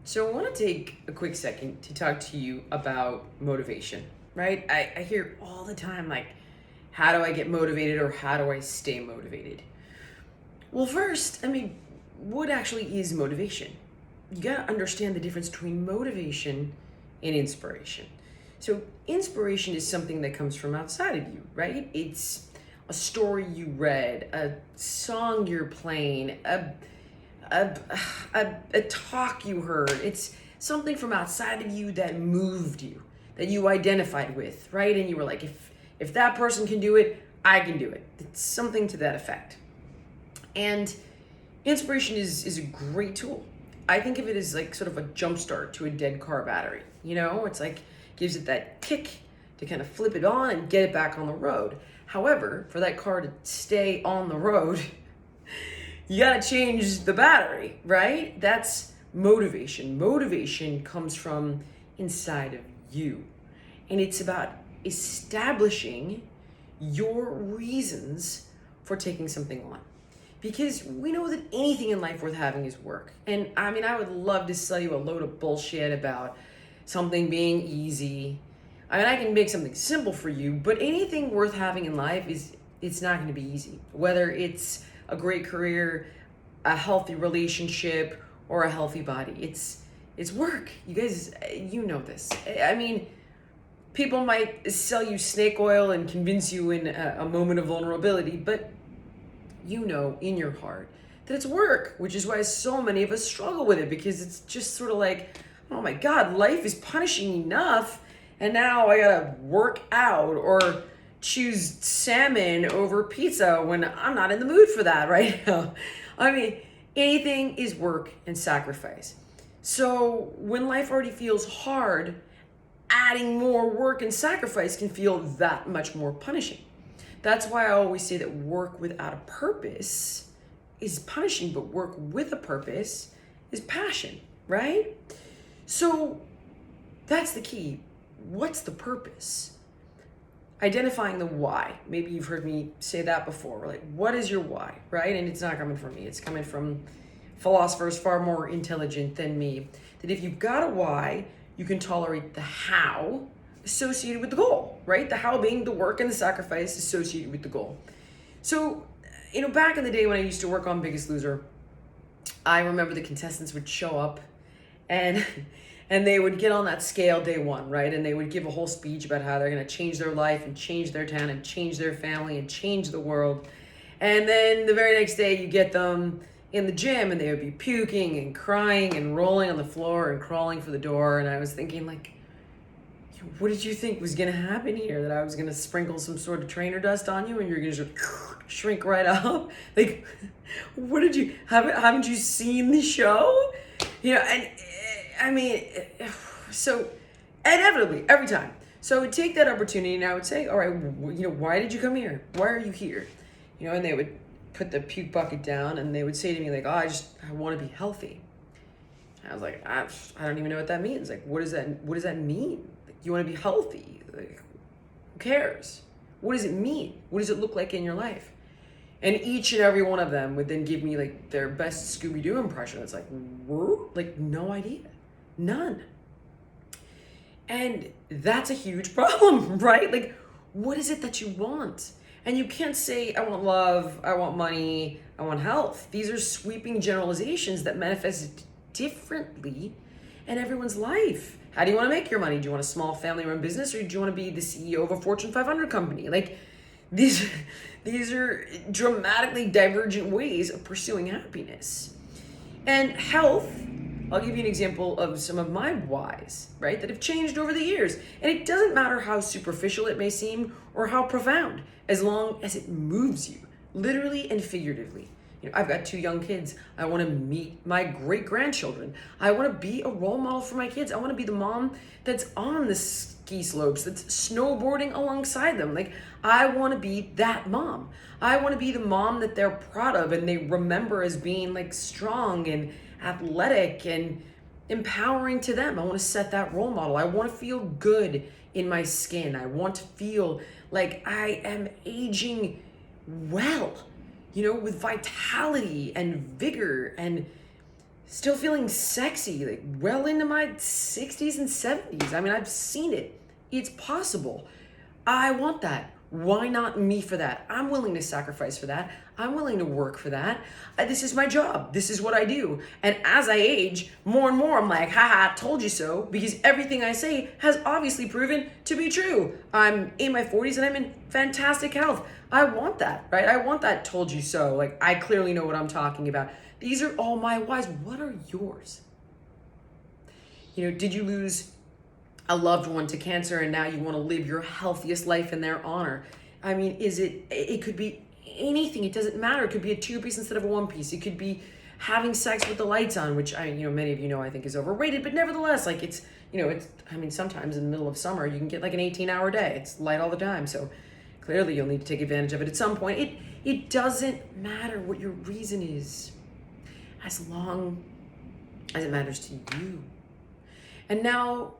So I want to take a quick second to talk to you about motivation, right? I hear all the time, like, how do I get motivated or how do I stay motivated? Well, first, what actually is motivation? You got to understand the difference between motivation and inspiration. So inspiration is something that comes from outside of you, right? It's a story you read, a song you're playing, a, a talk you heard. It's something from outside of you that moved you, that you identified with, right? And you were like, if that person can do it, I can do it. It's something to that effect. And inspiration is a great tool. I think of it as like sort of a jump start to a dead car battery. It's like gives it that kick to kind of flip it on and get it back on the road. However, for that car to stay on the road, you got to change the battery, right? That's motivation. Motivation comes from inside of you. And it's about establishing your reasons for taking something on. Because we know that anything in life worth having is work. And I would love to sell you a load of bullshit about something being easy. I can make something simple for you, but anything worth having in life it's not going to be easy. Whether it's a great career, a healthy relationship, or a healthy body. It's work. You guys, you know this. People might sell you snake oil and convince you in a moment of vulnerability, but you know in your heart that it's work, which is why so many of us struggle with it, because it's just sort of like, oh my God, life is punishing enough, and now I gotta work out or choose salmon over pizza when I'm not in the mood for that right now. Anything is work and sacrifice. So when life already feels hard, adding more work and sacrifice can feel that much more punishing. That's why I always say that work without a purpose is punishing, but work with a purpose is passion, right? So that's the key. What's the purpose? Identifying the why. Maybe you've heard me say that before. Like, what is your why, right? And it's not coming from me. It's coming from philosophers far more intelligent than me. That if you've got a why, you can tolerate the how associated with the goal, right? The how being the work and the sacrifice associated with the goal. So, back in the day when I used to work on Biggest Loser, I remember the contestants would show up and they would get on that scale day one, right? And they would give a whole speech about how they're going to change their life and change their town and change their family and change the world. And then the very next day you get them in the gym and they would be puking and crying and rolling on the floor and crawling for the door. And I was thinking, like, what did you think was going to happen here? That I was going to sprinkle some sort of trainer dust on you and you're going to just shrink right up? Like, haven't you seen the show? So inevitably, every time. So I would take that opportunity and I would say, all right, why did you come here? Why are you here? And they would put the puke bucket down and they would say to me, like, I want to be healthy. And I was like, I don't even know what that means. Like, what does that mean? Like, you want to be healthy? Like, who cares? What does it mean? What does it look like in your life? And each and every one of them would then give me like their best Scooby-Doo impression. It's like, whoa, like no idea, none. And that's a huge problem, right? Like, what is it that you want? And you can't say, I want love, I want money, I want health. These are sweeping generalizations that manifest differently in everyone's life. How do you want to make your money? Do you want a small family-run business or do you want to be the CEO of a Fortune 500 company? Like, these are dramatically divergent ways of pursuing happiness. And health, I'll give you an example of some of my whys, right, that have changed over the years. And it doesn't matter how superficial it may seem or how profound, as long as it moves you, literally and figuratively. I've got 2 young kids. I want to meet my great-grandchildren. I want to be a role model for my kids. I want to be the mom that's on the ski slopes, that's snowboarding alongside them. Like, I want to be that mom. I want to be the mom that they're proud of and they remember as being like strong and athletic and empowering to them. I want to set that role model. I want to feel good in my skin. I want to feel like I am aging well, with vitality and vigor and still feeling sexy, like well into my 60s and 70s. I mean, I've seen it. It's possible. I want that. Why not me for that? I'm willing to sacrifice for that. I'm willing to work for that. This is my job. This is what I do. And as I age, more and more, I'm like, haha, told you so, because everything I say has obviously proven to be true. I'm in my 40s and I'm in fantastic health. I want that, right? I want that told you so. Like, I clearly know what I'm talking about. These are all my whys. What are yours? You know, did you lose a loved one to cancer and now you want to live your healthiest life in their honor? I mean, it could be anything. It doesn't matter. It could be a 2-piece instead of a 1-piece. It could be having sex with the lights on, which many of you know I think is overrated, but nevertheless, like sometimes in the middle of summer you can get like an 18-hour day. It's light all the time. So clearly you'll need to take advantage of it at some point. It doesn't matter what your reason is, as long as it matters to you. And now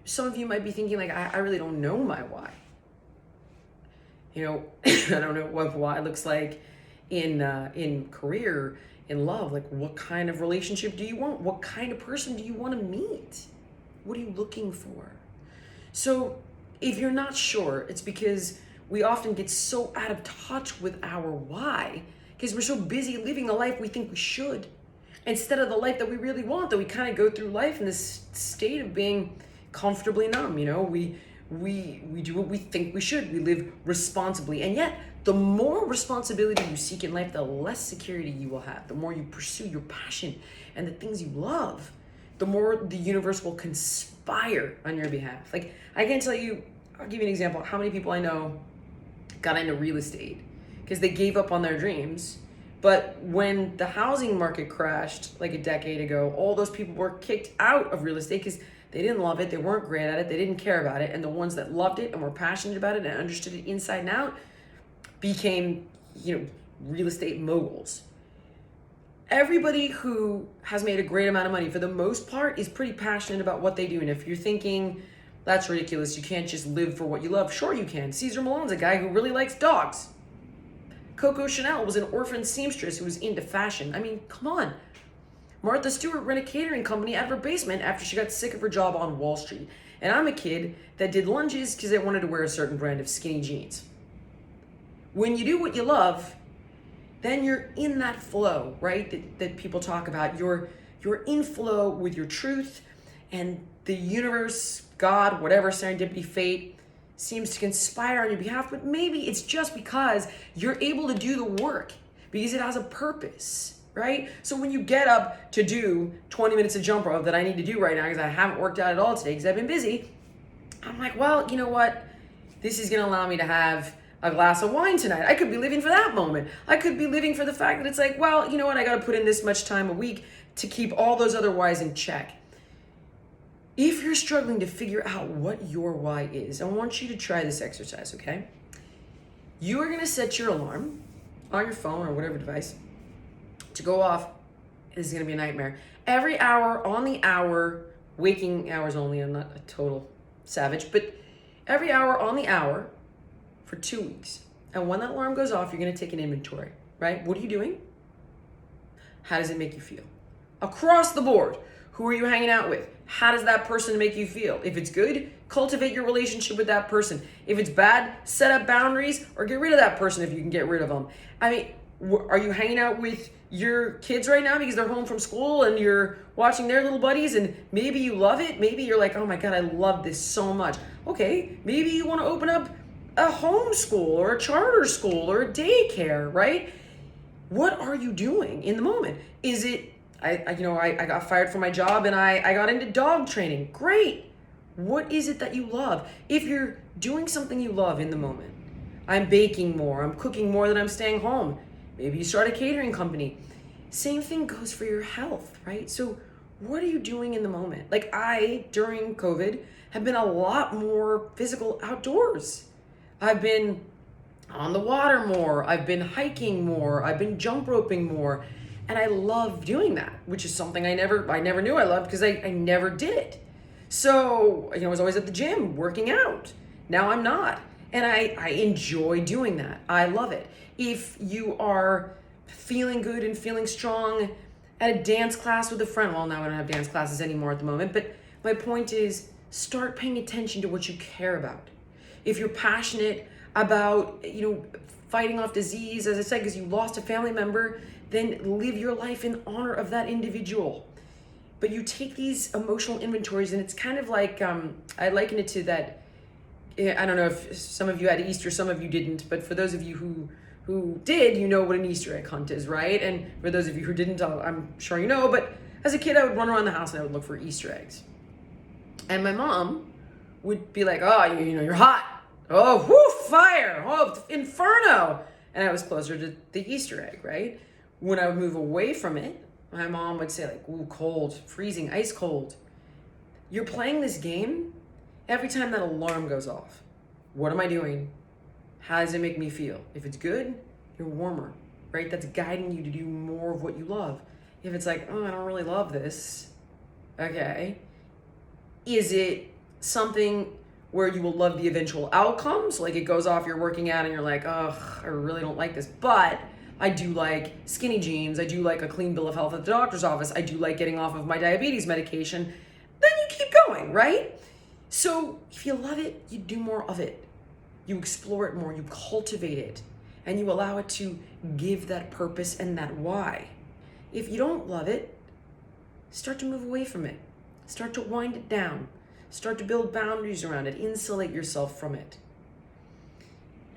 some of you might be thinking, like, I really don't know my why. You know, I don't know what why looks like in career, in love. Like, what kind of relationship do you want? What kind of person do you want to meet? What are you looking for? So if you're not sure, it's because we often get so out of touch with our why, because we're so busy living the life we think we should, instead of the life that we really want, that we kind of go through life in this state of being comfortably numb. You know, we do what we think we should. We live responsibly. And yet, the more responsibility you seek in life, the less security you will have. The more you pursue your passion and the things you love, the more the universe will conspire on your behalf. Like, I can tell you, I'll give you an example. How many people I know got into real estate because they gave up on their dreams. But when the housing market crashed like a decade ago, all those people were kicked out of real estate because they didn't love it, they weren't great at it, they didn't care about it, and the ones that loved it and were passionate about it and understood it inside and out became, real estate moguls. Everybody who has made a great amount of money, for the most part, is pretty passionate about what they do. And if you're thinking, that's ridiculous, you can't just live for what you love, sure you can. Cesar Millan's a guy who really likes dogs. Coco Chanel was an orphan seamstress who was into fashion. I mean, come on. Martha Stewart ran a catering company out of her basement after she got sick of her job on Wall Street. And I'm a kid that did lunges because I wanted to wear a certain brand of skinny jeans. When you do what you love, then you're in that flow, right? That people talk about. You're in flow with your truth, and the universe, God, whatever, serendipity, fate, seems to conspire on your behalf. But maybe it's just because you're able to do the work, because it has a purpose. Right? So when you get up to do 20 minutes of jump rope that I need to do right now because I haven't worked out at all today because I've been busy, I'm like, well, you know what? This is going to allow me to have a glass of wine tonight. I could be living for that moment. I could be living for the fact that it's like, well, you know what? I got to put in this much time a week to keep all those other whys in check. If you're struggling to figure out what your why is, I want you to try this exercise, okay? You are going to set your alarm on your phone or whatever device to go off. This is going to be a nightmare. Every hour on the hour, waking hours only, I'm not a total savage, but every hour on the hour for 2 weeks. And when that alarm goes off, you're going to take an inventory, right? What are you doing? How does it make you feel? Across the board, who are you hanging out with? How does that person make you feel? If it's good, cultivate your relationship with that person. If it's bad, set up boundaries or get rid of that person if you can get rid of them. I mean, are you hanging out with your kids right now because they're home from school and you're watching their little buddies and maybe you love it? Maybe you're like, oh my God, I love this so much. Okay, maybe you want to open up a homeschool or a charter school or a daycare, right? What are you doing in the moment? Is it, I got fired from my job and I got into dog training. Great. What is it that you love? If you're doing something you love in the moment, I'm baking more, I'm cooking more than I'm staying home. Maybe you start a catering company. Same thing goes for your health, right? So what are you doing in the moment? Like during COVID, have been a lot more physical outdoors. I've been on the water more. I've been hiking more. I've been jump roping more. And I love doing that, which is something I never knew I loved because I never did it. So, I was always at the gym working out. Now I'm not. And I enjoy doing that. I love it. If you are feeling good and feeling strong at a dance class with a friend. Well, now I don't have dance classes anymore at the moment, but my point is start paying attention to what you care about. If you're passionate about, fighting off disease, as I said, because you lost a family member, then live your life in honor of that individual. But you take these emotional inventories, and it's kind of like, I liken it to that, I don't know if some of you had Easter, some of you didn't, but for those of you who did, you know what an Easter egg hunt is, right? And for those of you who didn't, I'm sure you know, but as a kid, I would run around the house and I would look for Easter eggs. And my mom would be like, oh, you're hot. Oh, whoo, fire. Oh, inferno. And I was closer to the Easter egg, right? When I would move away from it, my mom would say like, ooh, cold, freezing, ice cold. You're playing this game every time that alarm goes off. What am I doing? How does it make me feel? If it's good, you're warmer, right? That's guiding you to do more of what you love. If it's like, oh, I don't really love this, okay. Is it something where you will love the eventual outcomes? Like it goes off, you're working out and you're like, oh, I really don't like this, but I do like skinny jeans. I do like a clean bill of health at the doctor's office. I do like getting off of my diabetes medication. Then you keep going, right? So if you love it, you do more of it. You explore it more, you cultivate it, and you allow it to give that purpose and that why. If you don't love it, start to move away from it. Start to wind it down. Start to build boundaries around it. Insulate yourself from it.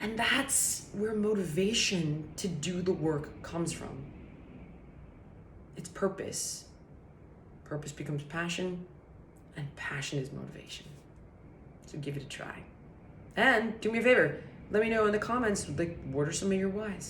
And that's where motivation to do the work comes from. It's purpose. Purpose becomes passion, and passion is motivation. So give it a try. And do me a favor, let me know in the comments, like, what are some of your whys?